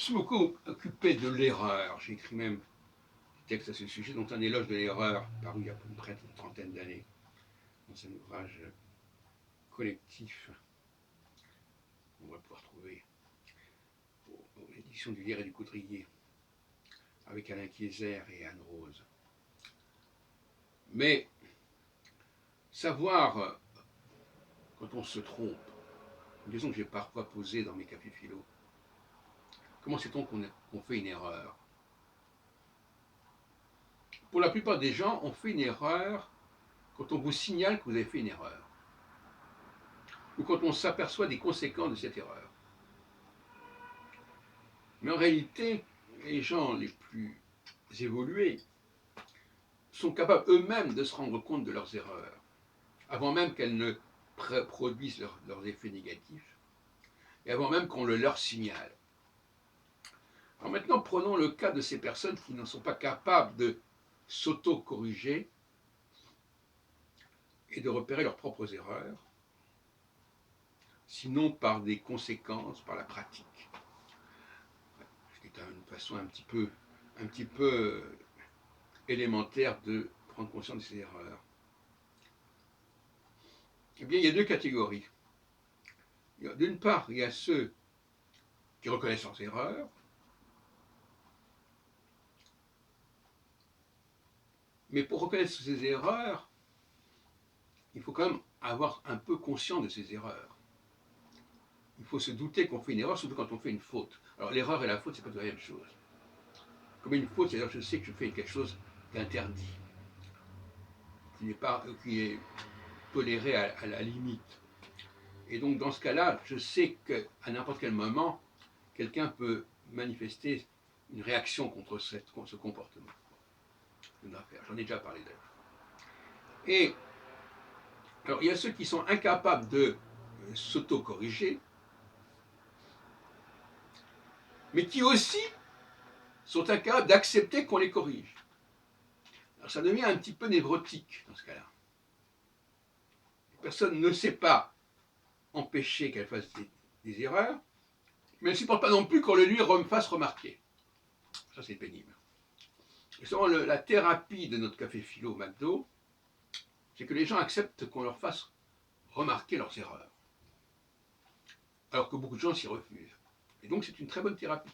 Je suis beaucoup occupé de l'erreur. J'ai écrit même un texte à ce sujet, dont un éloge de l'erreur, paru il y a près d'une trentaine d'années, dans un ouvrage collectif qu'on va pouvoir trouver aux éditions du Lierre et du Coudrier, avec Alain Kieser et Anne Rose. Mais savoir quand on se trompe, une question que j'ai parfois posée dans mes cafés philo, comment sait-on qu'on fait une erreur? Pour la plupart des gens, on fait une erreur quand on vous signale que vous avez fait une erreur, ou quand on s'aperçoit des conséquences de cette erreur. Mais en réalité, les gens les plus évolués sont capables eux-mêmes de se rendre compte de leurs erreurs, avant même qu'elles ne produisent leurs effets négatifs, et avant même qu'on le leur signale. Alors maintenant, prenons le cas de ces personnes qui ne sont pas capables de s'auto-corriger et de repérer leurs propres erreurs, sinon par des conséquences, par la pratique. C'est une façon un petit peu élémentaire de prendre conscience de ses erreurs. Eh bien, il y a deux catégories. D'une part, il y a ceux qui reconnaissent leurs erreurs, mais pour reconnaître ses erreurs, il faut quand même avoir un peu conscience de ses erreurs. Il faut se douter qu'on fait une erreur, surtout quand on fait une faute. Alors l'erreur et la faute, c'est pas la même chose. Comme une faute, c'est-à-dire que je sais que je fais quelque chose d'interdit, qui est toléré à la limite. Et donc dans ce cas-là, je sais qu'à n'importe quel moment, quelqu'un peut manifester une réaction contre ce comportement. J'en ai déjà parlé d'ailleurs. Et alors il y a ceux qui sont incapables de s'auto-corriger, mais qui aussi sont incapables d'accepter qu'on les corrige. Alors ça devient un petit peu névrotique dans ce cas-là. Personne ne sait pas empêcher qu'elle fasse des erreurs, mais elle ne supporte pas non plus qu'on le lui fasse remarquer. Ça, c'est pénible. Et souvent, la thérapie de notre café philo McDo, c'est que les gens acceptent qu'on leur fasse remarquer leurs erreurs, alors que beaucoup de gens s'y refusent. Et donc, c'est une très bonne thérapie.